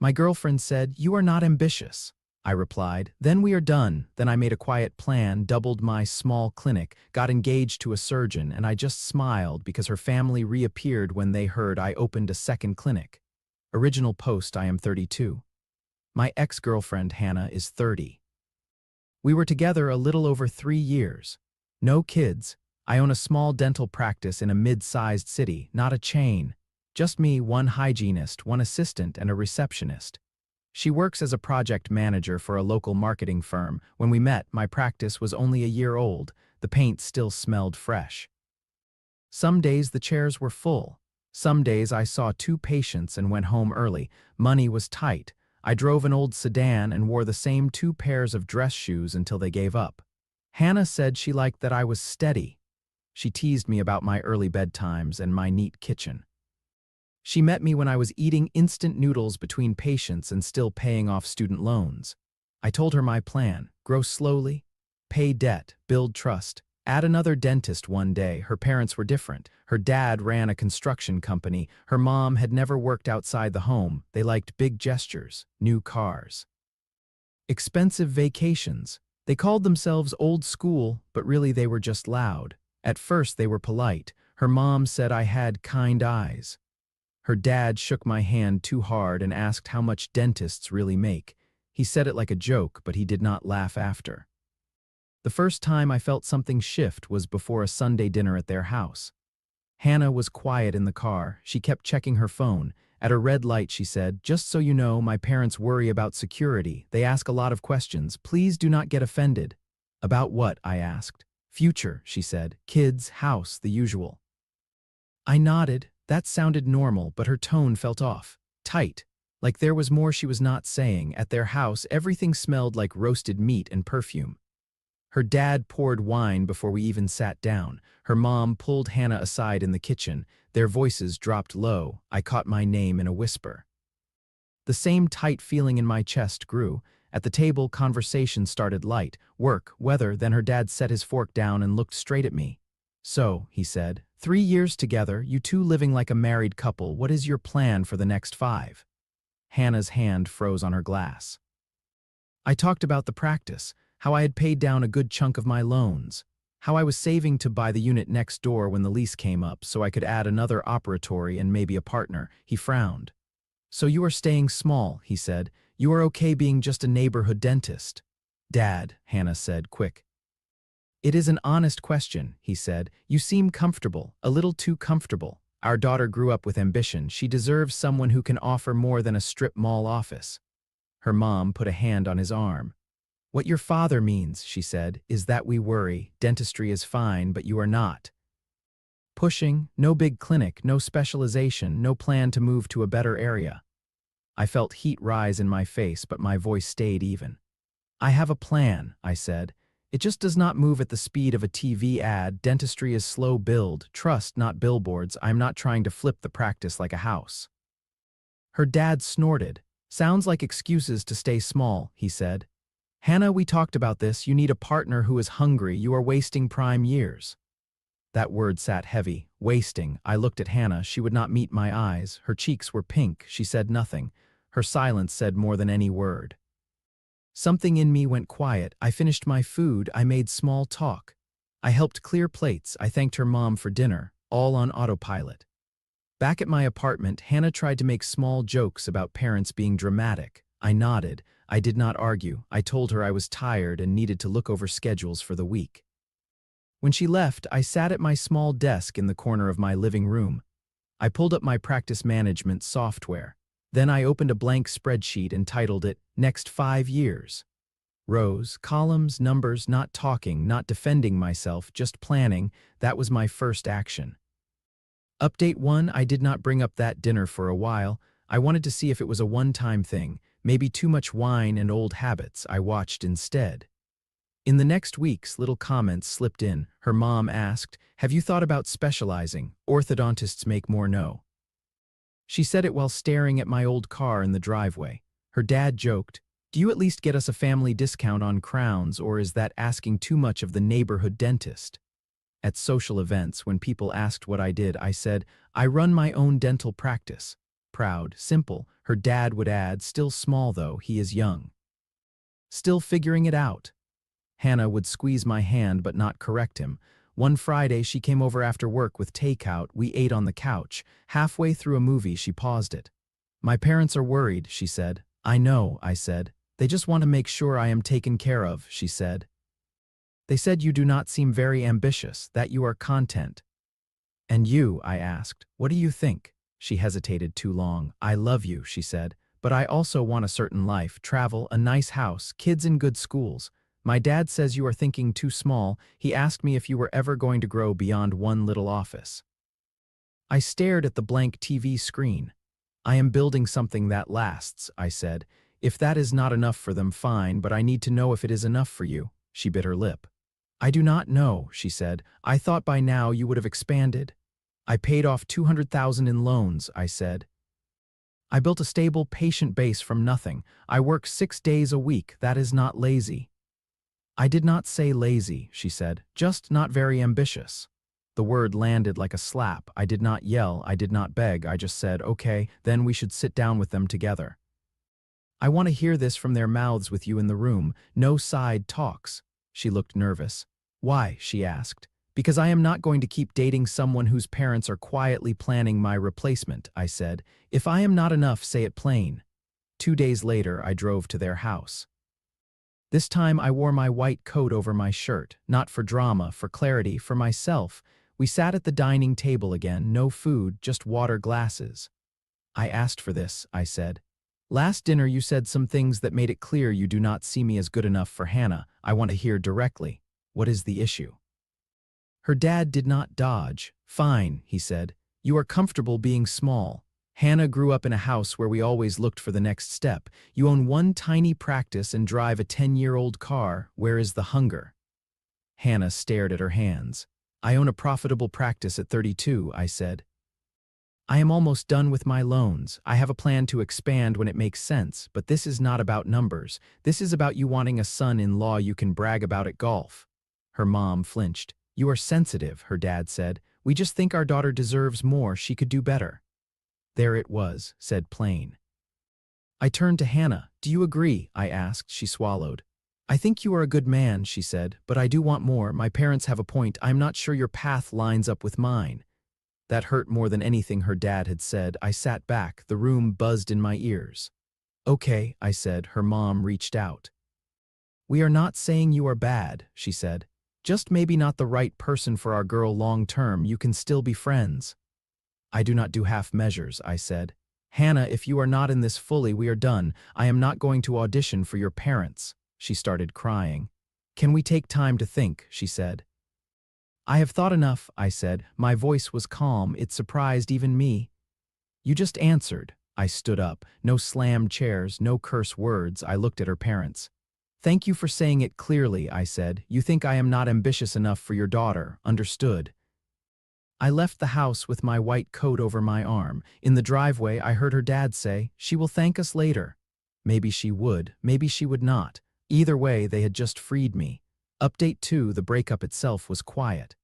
My girlfriend said, "You are not ambitious." I replied, "Then we are done." Then I made a quiet plan, doubled my small clinic, got engaged to a surgeon, and I just smiled because her family reappeared when they heard I opened a second clinic. Original post: I am 32. My ex-girlfriend, Hannah, is 30. We were together a little over 3 years. No kids. I own a small dental practice in a mid-sized city, not a chain. Just me, one hygienist, one assistant, and a receptionist. She works as a project manager for a local marketing firm. When we met, my practice was only a year old. The paint still smelled fresh. Some days the chairs were full. Some days I saw 2 patients and went home early. Money was tight. I drove an old sedan and wore the same 2 pairs of dress shoes until they gave up. Hannah said she liked that I was steady. She teased me about my early bedtimes and my neat kitchen. She met me when I was eating instant noodles between patients and still paying off student loans. I told her my plan: grow slowly, pay debt, build trust. Add another dentist one day. Her parents were different. Her dad ran a construction company. Her mom had never worked outside the home. They liked big gestures, new cars, expensive vacations. They called themselves old school, but really they were just loud. At first they were polite. Her mom said I had kind eyes. Her dad shook my hand too hard and asked how much dentists really make. He said it like a joke, but he did not laugh after. The first time I felt something shift was before a Sunday dinner at their house. Hannah was quiet in the car. She kept checking her phone. At a red light, she said, "Just so you know, my parents worry about security. They ask a lot of questions. Please do not get offended." "About what?" I asked. "Future," she said. "Kids, house, the usual." I nodded. That sounded normal, but her tone felt off, tight, like there was more she was not saying. At their house, everything smelled like roasted meat and perfume. Her dad poured wine before we even sat down. Her mom pulled Hannah aside in the kitchen. Their voices dropped low. I caught my name in a whisper. The same tight feeling in my chest grew. At the table, conversation started light. Work, weather. Then her dad set his fork down and looked straight at me. "So," he said, 3 years together, you 2 living like a married couple. What is your plan for the next 5? Hannah's hand froze on her glass. I talked about the practice, how I had paid down a good chunk of my loans, how I was saving to buy the unit next door when the lease came up so I could add another operatory and maybe a partner. He frowned. "So you are staying small," he said. "You are okay being just a neighborhood dentist." "Dad," Hannah said, quick. "It is an honest question," he said. "You seem comfortable, a little too comfortable. Our daughter grew up with ambition. She deserves someone who can offer more than a strip mall office." Her mom put a hand on his arm. "What your father means," she said, "is that we worry. Dentistry is fine, but you are not. Pushing, no big clinic, no specialization, no plan to move to a better area." I felt heat rise in my face, but my voice stayed even. "I have a plan," I said. "It just does not move at the speed of a TV ad. Dentistry is slow build, trust, not billboards. I'm not trying to flip the practice like a house." Her dad snorted. "Sounds like excuses to stay small," he said. "Hannah, we talked about this. You need a partner who is hungry. You are wasting prime years." That word sat heavy. Wasting. I looked at Hannah. She would not meet my eyes. Her cheeks were pink. She said nothing. Her silence said more than any word. Something in me went quiet. I finished my food. I made small talk. I helped clear plates. I thanked her mom for dinner, all on autopilot. Back at my apartment, Hannah tried to make small jokes about parents being dramatic. I nodded. I did not argue. I told her I was tired and needed to look over schedules for the week. When she left, I sat at my small desk in the corner of my living room. I pulled up my practice management software. Then I opened a blank spreadsheet and titled it, "Next 5 years." Rows, columns, numbers, not talking, not defending myself, just planning. That was my first action. Update 1, I did not bring up that dinner for a while. I wanted to see if it was a one-time thing, maybe too much wine and old habits. I watched instead. In the next weeks, little comments slipped in. Her mom asked, "Have you thought about specializing? Orthodontists make more no." She said it while staring at my old car in the driveway. Her dad joked, "Do you at least get us a family discount on crowns, or is that asking too much of the neighborhood dentist?" At social events, when people asked what I did, I said, "I run my own dental practice." proud, simple. Her dad would add, still small though, he is young. Still figuring it out. Hannah would squeeze my hand but not correct him. One Friday, she came over after work with takeout. We ate on the couch. Halfway through a movie, she paused it. My parents are worried, she said. I know, I said. They just want to make sure I am taken care of, she said. They said you do not seem very ambitious, that you are content. And you, I asked, what do you think? She hesitated too long. I love you, she said, but I also want a certain life, travel, a nice house, kids in good schools. My dad says you are thinking too small. He asked me if you were ever going to grow beyond one little office. I stared at the blank TV screen. I am building something that lasts, I said. If that is not enough for them, fine, but I need to know if it is enough for you. She bit her lip. I do not know, she said. I thought by now you would have expanded. I paid off $200,000 in loans, I said. I built a stable, patient base from nothing. I work 6 days a week. That is not lazy. I did not say lazy, she said, just not very ambitious. The word landed like a slap. I did not yell, I did not beg, I just said, okay, then we should sit down with them together. I want to hear this from their mouths with you in the room, no side talks. She looked nervous. Why? She asked. Because I am not going to keep dating someone whose parents are quietly planning my replacement, I said. If I am not enough, say it plain. 2 days later, I drove to their house. This time I wore my white coat over my shirt, not for drama, for clarity, for myself. We sat at the dining table again, no food, just water glasses. I asked for this, I said. Last dinner you said some things that made it clear you do not see me as good enough for Hannah. I want to hear directly. What is the issue? Her dad did not dodge. Fine, he said. You are comfortable being small. Hannah grew up in a house where we always looked for the next step. You own one tiny practice and drive a 10-year-old car. Where is the hunger? Hannah stared at her hands. I own a profitable practice at 32, I said. I am almost done with my loans. I have a plan to expand when it makes sense, but this is not about numbers. This is about you wanting a son-in-law you can brag about at golf. Her mom flinched. You are sensitive, her dad said. We just think our daughter deserves more. She could do better. There it was, said plain. I turned to Hannah. Do you agree? I asked. She swallowed. I think you are a good man, she said, but I do want more. My parents have a point. I'm not sure your path lines up with mine. That hurt more than anything her dad had said. I sat back. The room buzzed in my ears. Okay, I said. Her mom reached out. We are not saying you are bad, she said. Just maybe not the right person for our girl long term. You can still be friends. I do not do half measures, I said. Hannah, if you are not in this fully, we are done. I am not going to audition for your parents. She started crying. Can we take time to think, she said. I have thought enough, I said. My voice was calm. It surprised even me. You just answered. I stood up. No slammed chairs, no curse words. I looked at her parents. Thank you for saying it clearly, I said. You think I am not ambitious enough for your daughter. Understood. I left the house with my white coat over my arm. In the driveway, I heard her dad say, she will thank us later. Maybe she would, maybe she would not. Either way, they had just freed me. Update 2, the breakup itself was quiet.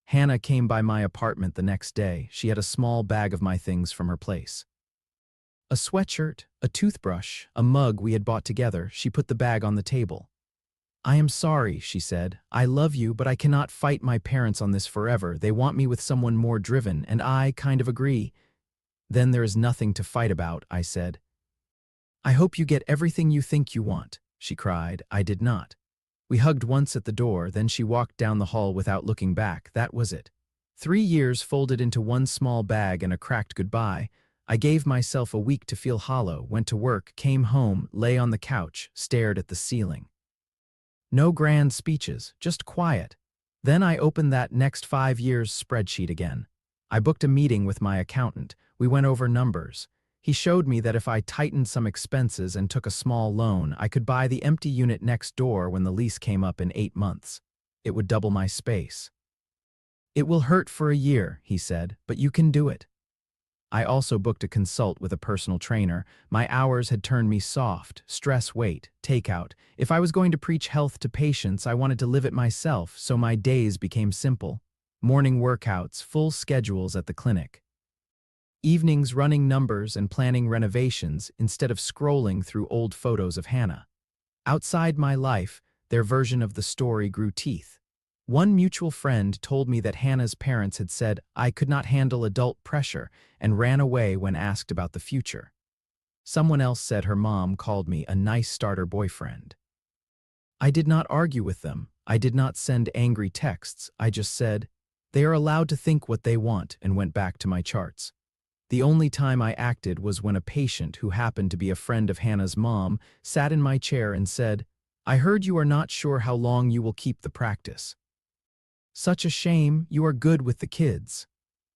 Hannah came by my apartment the next day. She had a small bag of my things from her place. A sweatshirt, a toothbrush, a mug we had bought together. She put the bag on the table. I am sorry, she said. I love you, but I cannot fight my parents on this forever. They want me with someone more driven, and I kind of agree. Then there is nothing to fight about, I said. I hope you get everything you think you want, she cried. I did not. We hugged once at the door, then she walked down the hall without looking back. That was it. 3 years folded into one small bag and a cracked goodbye. I gave myself a week to feel hollow, went to work, came home, lay on the couch, stared at the ceiling. No grand speeches, just quiet. Then I opened that next 5 years spreadsheet again. I booked a meeting with my accountant. We went over numbers. He showed me that if I tightened some expenses and took a small loan, I could buy the empty unit next door when the lease came up in 8 months. It would double my space. It will hurt for a year, he said, but you can do it. I also booked a consult with a personal trainer. My hours had turned me soft, stress weight, takeout. If I was going to preach health to patients, I wanted to live it myself, so my days became simple. Morning workouts, full schedules at the clinic. evenings running numbers and planning renovations instead of scrolling through old photos of Hannah. Outside my life, their version of the story grew teeth. One mutual friend told me that Hannah's parents had said I could not handle adult pressure and ran away when asked about the future. Someone else said her mom called me a nice starter boyfriend. I did not argue with them. I did not send angry texts. I just said, they are allowed to think what they want, and went back to my charts. The only time I acted was when a patient who happened to be a friend of Hannah's mom sat in my chair and said, "I heard you are not sure how long you will keep the practice." Such a shame, you are good with the kids.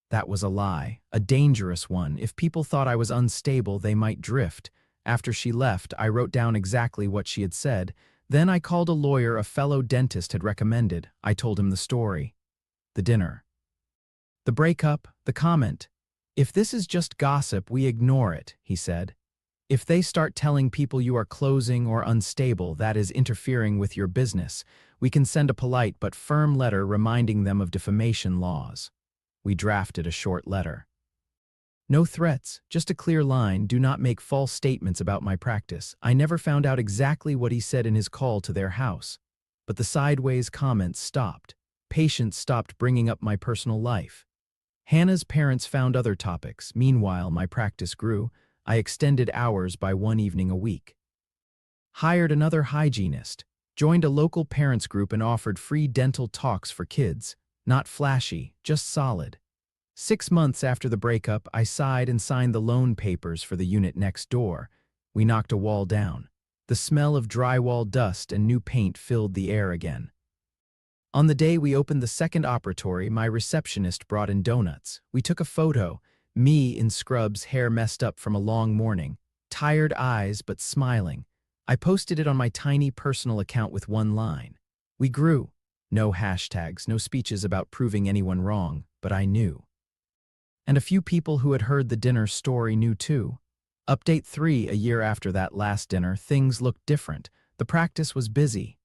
That was a lie, a dangerous one. If people thought I was unstable, they might drift. After she left, I wrote down exactly what she had said. Then I called a lawyer a fellow dentist had recommended. I told him the story. The dinner. The breakup, the comment. "If this is just gossip, we ignore it," he said. "If they start telling people you are closing or unstable, that is interfering with your business. We can send a polite but firm letter reminding them of defamation laws." We drafted a short letter. No threats, just a clear line: do not make false statements about my practice. I never found out exactly what he said in his call to their house. But the sideways comments stopped. Patients stopped bringing up my personal life. Hannah's parents found other topics. Meanwhile, my practice grew. I extended hours by one evening a week. Hired another hygienist. Joined a local parents group and offered free dental talks for kids. Not flashy, just solid. 6 months after the breakup, I sighed and signed the loan papers for the unit next door. We knocked a wall down. The smell of drywall dust and new paint filled the air again. On the day we opened the second operatory, my receptionist brought in donuts. We took a photo, me in scrubs, hair messed up from a long morning, tired eyes but smiling. I posted it on my tiny personal account with one line. We grew. No hashtags, no speeches about proving anyone wrong, but I knew. And a few people who had heard the dinner story knew too. Update 3: a year after that last dinner, things looked different. The practice was busy.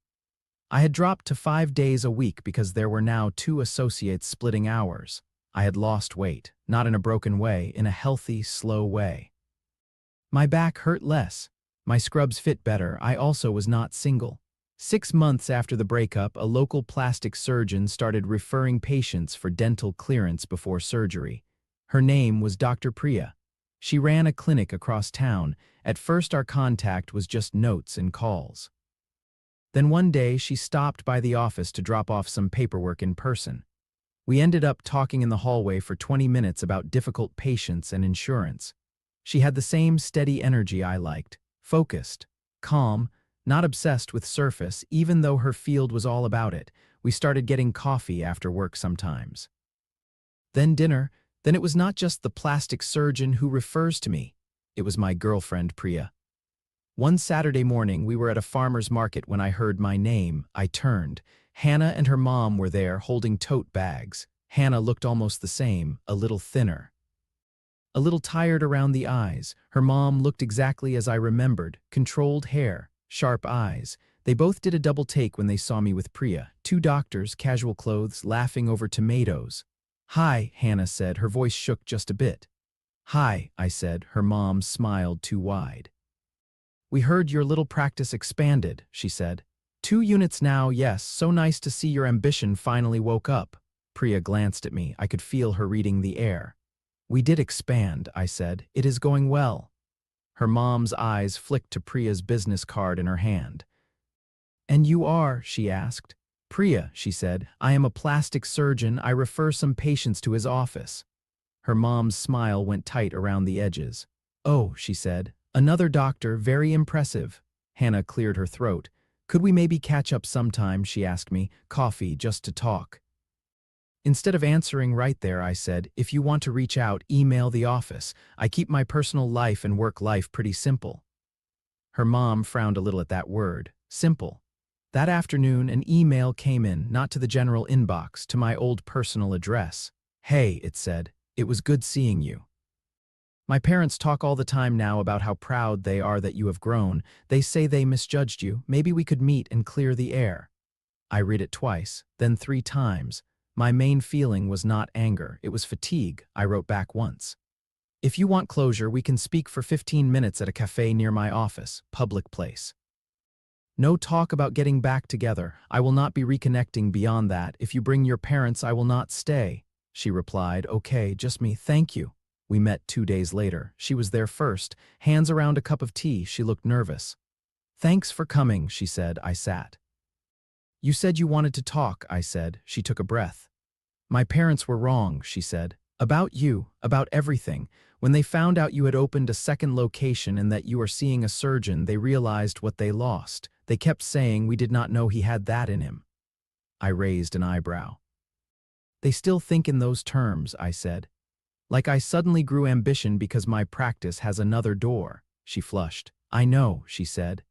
I had dropped to 5 days a week because there were now 2 associates splitting hours. I had lost weight, not in a broken way, in a healthy, slow way. My back hurt less. My scrubs fit better. I also was not single. 6 months after the breakup, a local plastic surgeon started referring patients for dental clearance before surgery. Her name was Dr. Priya. She ran a clinic across town. At first our contact was just notes and calls. Then one day she stopped by the office to drop off some paperwork in person. We ended up talking in the hallway for 20 minutes about difficult patients and insurance. She had the same steady energy I liked, focused, calm, not obsessed with surface, even though her field was all about it. We started getting coffee after work sometimes. Then dinner. Then it was not just the plastic surgeon who refers to me. It was my girlfriend, Priya. One Saturday morning, we were at a farmer's market when I heard my name. I turned. Hannah and her mom were there, holding tote bags. Hannah looked almost the same, a little thinner. A little tired around the eyes. Her mom looked exactly as I remembered, controlled hair, sharp eyes. They both did a double take when they saw me with Priya. 2 doctors, casual clothes, laughing over tomatoes. "Hi," Hannah said. Her voice shook just a bit. "Hi," I said. Her mom smiled too wide. "We heard your little practice expanded," she said. 2 units now, yes, so nice to see your ambition finally woke up." Priya glanced at me. I could feel her reading the air. "We did expand," I said. "It is going well." Her mom's eyes flicked to Priya's business card in her hand. "And you are?" she asked. "Priya," she said. "I am a plastic surgeon. I refer some patients to his office." Her mom's smile went tight around the edges. "Oh," she said. "Another doctor, very impressive." Hannah cleared her throat. "Could we maybe catch up sometime?" she asked me. "Coffee, just to talk." Instead of answering right there, I said, "If you want to reach out, email the office. I keep my personal life and work life pretty simple." Her mom frowned a little at that word, simple. That afternoon, an email came in, not to the general inbox, to my old personal address. "Hey," it said, "it was good seeing you. My parents talk all the time now about how proud they are that you have grown. They say they misjudged you. Maybe we could meet and clear the air." I read it twice, then 3 times. My main feeling was not anger, it was fatigue. I wrote back once. If you want closure, we can speak for 15 minutes at a cafe near my office, public place. No talk about getting back together. I will not be reconnecting beyond that. If you bring your parents, I will not stay. She replied, okay, just me, thank you. We met 2 days later. She was there first, hands around a cup of tea. She looked nervous. Thanks for coming, she said. I sat. You said you wanted to talk, I said. She took a breath. My parents were wrong, she said. About you, about everything. When they found out you had opened a second location and that you are seeing a surgeon, they realized what they lost. They kept saying we did not know he had that in him. I raised an eyebrow. They still think in those terms, I said. Like I suddenly grew ambition because my practice has another door. She flushed. I know, she said.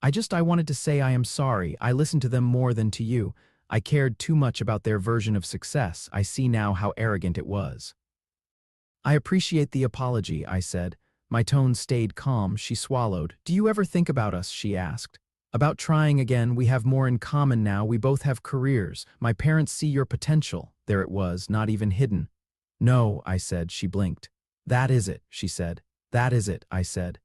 I wanted to say I am sorry. I listened to them more than to you. I cared too much about their version of success. I see now how arrogant it was. I appreciate the apology, I said. My tone stayed calm. She swallowed. Do you ever think about us, she asked. About trying again. We have more in common now. We both have careers. My parents see your potential. There it was, not even hidden. No, I said. She blinked. That is it, she said. That is it, I said.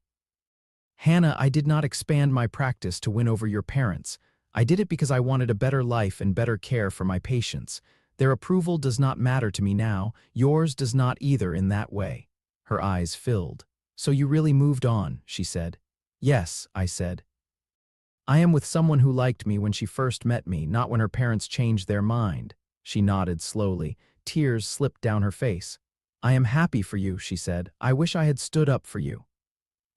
Hannah, I did not expand my practice to win over your parents. I did it because I wanted a better life and better care for my patients. Their approval does not matter to me now. Yours does not either in that way. Her eyes filled. So you really moved on, she said. Yes, I said. I am with someone who liked me when she first met me, not when her parents changed their mind. She nodded slowly. Tears slipped down her face. I am happy for you, she said. I wish I had stood up for you.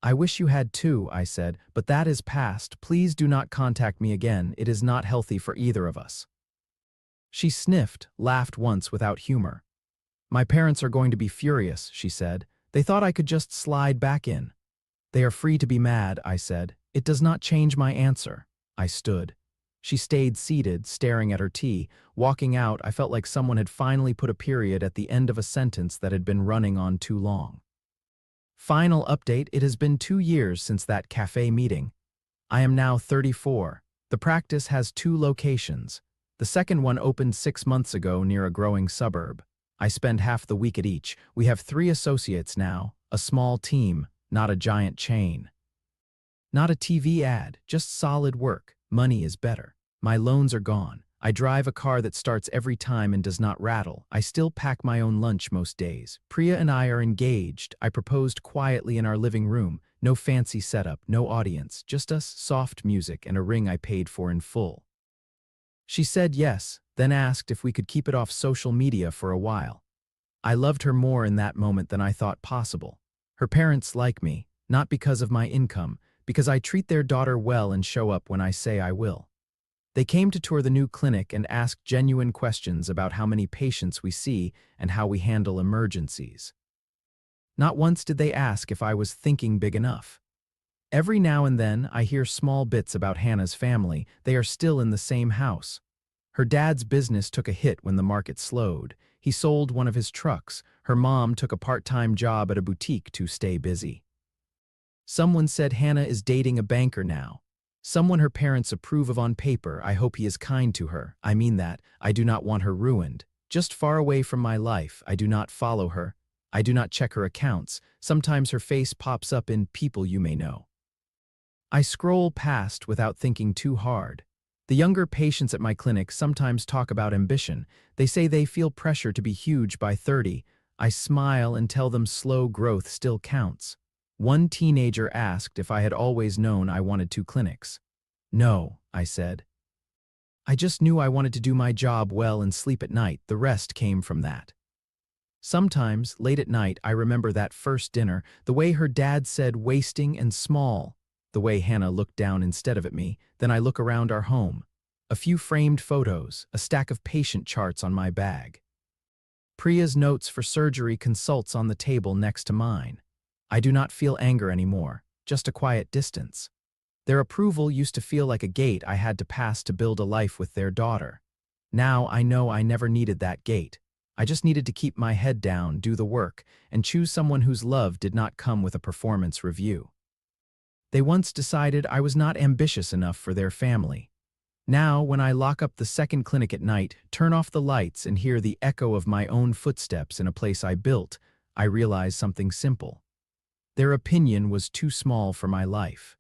I wish you had too, I said, but that is past. Please do not contact me again. It is not healthy for either of us. She sniffed, laughed once without humor. My parents are going to be furious, she said. They thought I could just slide back in. They are free to be mad, I said. It does not change my answer. I stood. She stayed seated, staring at her tea. Walking out, I felt like someone had finally put a period at the end of a sentence that had been running on too long. Final update, it has been 2 years since that cafe meeting. I am now 34. The practice has 2 locations. The second one opened 6 months ago near a growing suburb. I spend half the week at each. We have 3 associates now, a small team, not a giant chain. Not a TV ad, just solid work. Money is better. My loans are gone. I drive a car that starts every time and does not rattle. I still pack my own lunch most days. Priya and I are engaged. I proposed quietly in our living room. No fancy setup, no audience, just us, soft music, and a ring I paid for in full. She said yes, then asked if we could keep it off social media for a while. I loved her more in that moment than I thought possible. Her parents like me, not because of my income, because I treat their daughter well and show up when I say I will. They came to tour the new clinic and asked genuine questions about how many patients we see and how we handle emergencies. Not once did they ask if I was thinking big enough. Every now and then, I hear small bits about Hannah's family. They are still in the same house. Her dad's business took a hit when the market slowed. He sold one of his trucks. Her mom took a part-time job at a boutique to stay busy. Someone said Hannah is dating a banker now. Someone her parents approve of on paper. I hope he is kind to her. I mean that. I do not want her ruined. Just far away from my life. I do not follow her. I do not check her accounts. Sometimes her face pops up in people you may know. I scroll past without thinking too hard. The younger patients at my clinic sometimes talk about ambition. They say they feel pressure to be huge by 30. I smile and tell them slow growth still counts. One teenager asked if I had always known I wanted 2 clinics. No, I said. I just knew I wanted to do my job well and sleep at night. The rest came from that. Sometimes, late at night, I remember that first dinner, the way her dad said wasting and small, the way Hannah looked down instead of at me. Then I look around our home. A few framed photos, a stack of patient charts on my bag. Priya's notes for surgery consults on the table next to mine. I do not feel anger anymore, just a quiet distance. Their approval used to feel like a gate I had to pass to build a life with their daughter. Now I know I never needed that gate. I just needed to keep my head down, do the work, and choose someone whose love did not come with a performance review. They once decided I was not ambitious enough for their family. Now, when I lock up the second clinic at night, turn off the lights and hear the echo of my own footsteps in a place I built, I realized something simple. Their opinion was too small for my life.